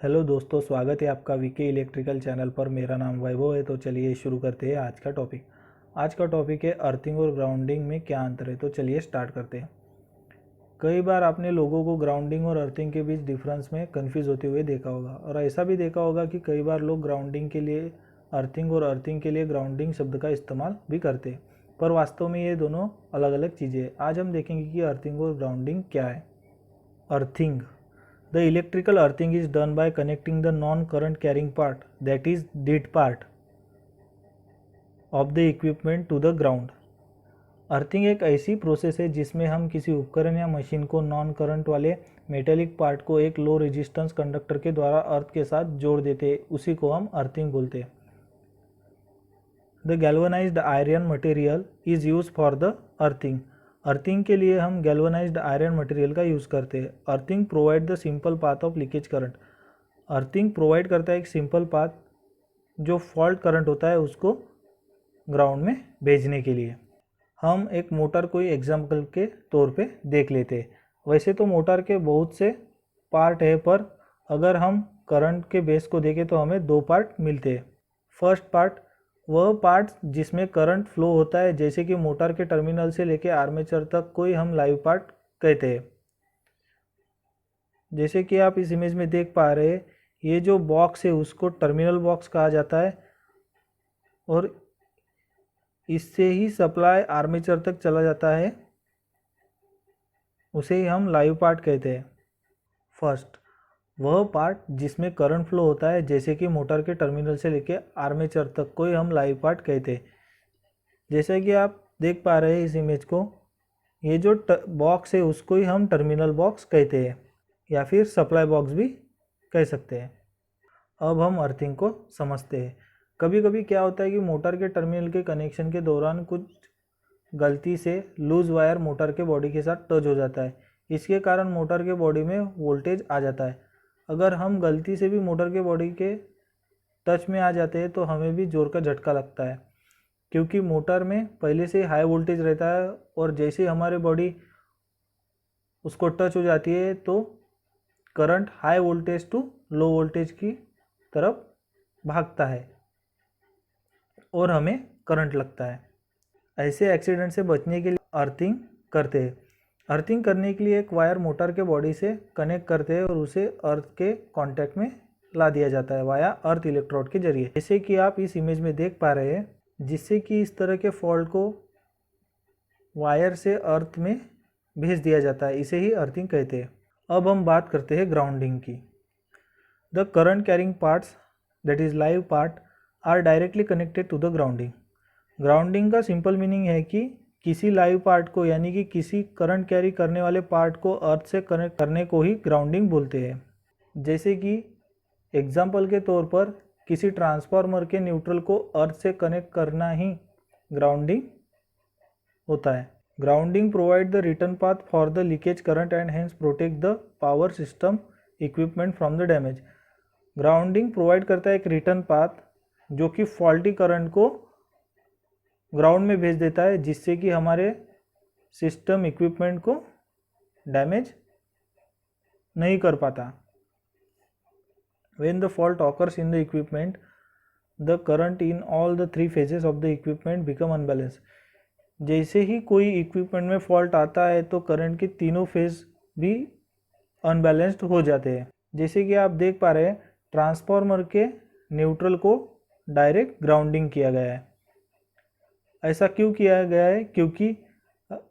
Hello दोस्तों, स्वागत है आपका वीके इलेक्ट्रिकल चैनल पर। मेरा नाम वैभव है। तो चलिए शुरू करते हैं आज का टॉपिक। आज का टॉपिक है अर्थिंग और ग्राउंडिंग में क्या अंतर है। तो चलिए स्टार्ट करते हैं। कई बार आपने लोगों को ग्राउंडिंग और अर्थिंग के बीच डिफरेंस में कंफ्यूज होते हुए देखा होगा, और ऐसा भी देखा होगा कि कई बार लोग ग्राउंडिंग के लिए अर्थिंग और अर्थिंग के लिए ग्राउंडिंग शब्द का इस्तेमाल भी करते हैं, पर वास्तव में ये दोनों अलग अलग चीज़ें हैं। आज हम देखेंगे कि अर्थिंग और ग्राउंडिंग क्या है। Earthing: The electrical earthing is done by connecting the non-current carrying part, that is dead part, of the equipment to the ground. Earthing एक ऐसी प्रोसेस है जिसमें हम किसी उपकरण या मशीन को नॉन करंट वाले मेटेलिक पार्ट को एक लो रेजिस्टेंस कंडक्टर के द्वारा अर्थ के साथ जोड़ देते हैं। उसी को हम अर्थिंग बोलते हैं। The galvanised iron material is use for the earthing. Earthing के लिए हम गैल्वेनाइज्ड आयरन मटेरियल का यूज़ करते हैं। Earthing provide the simple path of leakage current. Earthing provide करता है एक सिंपल पाथ जो फॉल्ट करंट होता है उसको ग्राउंड में भेजने के लिए। हम एक मोटर को एग्जाम्पल के तौर पे देख लेते हैं। वैसे तो मोटर के बहुत से पार्ट है, पर अगर हम करंट के बेस को देखें तो हमें दो पार्ट मिलते हैं। फर्स्ट पार्ट वह पार्ट जिसमें करंट फ्लो होता है, जैसे कि मोटर के टर्मिनल से लेके आर्मेचर तक, कोई हम लाइव पार्ट कहते हैं। जैसे कि आप इस इमेज में देख पा रहे हैं, ये जो बॉक्स है उसको टर्मिनल बॉक्स कहा जाता है, और इससे ही सप्लाई आर्मेचर तक चला जाता है, उसे ही हम लाइव पार्ट कहते हैं। फर्स्ट वह पार्ट जिसमें करंट फ्लो होता है, जैसे कि मोटर के टर्मिनल से लेके आर्मेचर तक, को ही हम लाइव पार्ट कहते हैं। जैसे कि आप देख पा रहे हैं इस इमेज को, ये जो बॉक्स है उसको ही हम टर्मिनल बॉक्स कहते हैं, या फिर सप्लाई बॉक्स भी कह सकते हैं। अब हम अर्थिंग को समझते हैं। कभी कभी क्या होता है कि मोटर के टर्मिनल के कनेक्शन के दौरान कुछ गलती से लूज वायर मोटर के बॉडी के साथ टच हो जाता है। इसके कारण मोटर के बॉडी में वोल्टेज आ जाता है। अगर हम गलती से भी मोटर के बॉडी के टच में आ जाते हैं तो हमें भी जोर का झटका लगता है, क्योंकि मोटर में पहले से हाई वोल्टेज रहता है, और जैसे ही हमारे बॉडी उसको टच हो जाती है तो current high voltage to low voltage की तरफ भागता है और हमें करंट लगता है। ऐसे एक्सीडेंट से बचने के लिए अर्थिंग करते हैं। अर्थिंग करने के लिए एक वायर मोटर के बॉडी से कनेक्ट करते हैं और उसे अर्थ के कांटेक्ट में ला दिया जाता है वाया अर्थ इलेक्ट्रोड के जरिए, जैसे कि आप इस इमेज में देख पा रहे हैं, जिससे कि इस तरह के फॉल्ट को वायर से अर्थ में भेज दिया जाता है। इसे ही अर्थिंग कहते हैं। अब हम बात करते हैं ग्राउंडिंग की। The current carrying parts, that is live part, are directly connected to the grounding. Grounding का सिंपल मीनिंग है कि किसी लाइव पार्ट को, यानी कि किसी करंट कैरी करने वाले पार्ट को अर्थ से कनेक्ट करने को ही ग्राउंडिंग बोलते हैं। जैसे कि एग्जाम्पल के तौर पर किसी ट्रांसफार्मर के न्यूट्रल को अर्थ से कनेक्ट करना ही ग्राउंडिंग होता है। Grounding provide the return path for the leakage current and hence protect the power system equipment from the damage. Grounding provide करता है एक रिटर्न पाथ जो कि फॉल्टी करंट को ग्राउंड में भेज देता है, जिससे कि हमारे सिस्टम इक्विपमेंट को डैमेज नहीं कर पाता। When the fault occurs in the equipment, the current in all the three phases of the equipment become unbalanced. जैसे ही कोई इक्विपमेंट में फॉल्ट आता है तो करंट के तीनों फेज भी अनबैलेंस्ड हो जाते हैं। जैसे कि आप देख पा रहे हैं, ट्रांसफार्मर के न्यूट्रल को डायरेक्ट ग्राउंडिंग किया गया है। ऐसा क्यों किया गया है? क्योंकि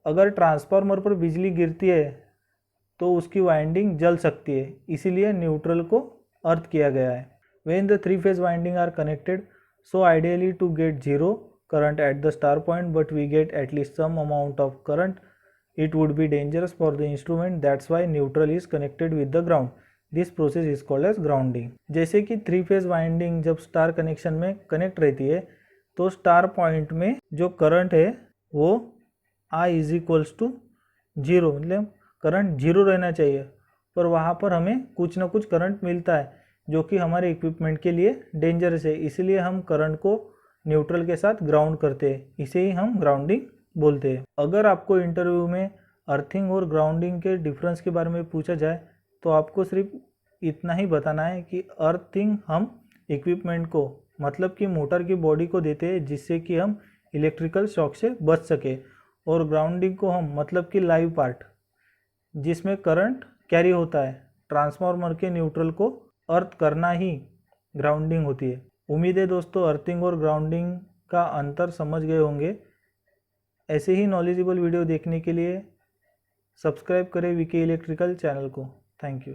अगर ट्रांसफार्मर पर बिजली गिरती है तो उसकी वाइंडिंग जल सकती है, इसीलिए न्यूट्रल को अर्थ किया गया है। When the three phase winding are connected, so ideally to get zero current at the star point, but we get at least some amount of current, it would be dangerous for the instrument. That's why neutral is connected with the ground. This process is called as grounding. जैसे कि three phase winding जब star connection में connect रहती है तो star point में जो current है वो I is equals to zero, मतलब करंट जीरो रहना चाहिए, पर वहाँ पर हमें कुछ ना कुछ करंट मिलता है जो कि हमारे इक्विपमेंट के लिए डेंजरस है। इसलिए हम करंट को न्यूट्रल के साथ ग्राउंड करते हैं, इसे ही हम ग्राउंडिंग बोलते हैं। अगर आपको इंटरव्यू में अर्थिंग और ग्राउंडिंग के डिफरेंस के बारे में पूछा जाए तो आपको सिर्फ इतना ही बताना है कि अर्थिंग हम इक्विपमेंट को मतलब कि मोटर की बॉडी को देते हैं जिससे कि हम इलेक्ट्रिकल शॉक से बच सके, और ग्राउंडिंग को हम मतलब कि लाइव पार्ट जिसमें करंट कैरी होता है, ट्रांसफार्मर के न्यूट्रल को अर्थ करना ही ग्राउंडिंग होती है। उम्मीद है दोस्तों अर्थिंग और ग्राउंडिंग का अंतर समझ गए होंगे। ऐसे ही नॉलेजेबल वीडियो देखने के लिए सब्सक्राइब करें वीके इलेक्ट्रिकल चैनल को। Thank you.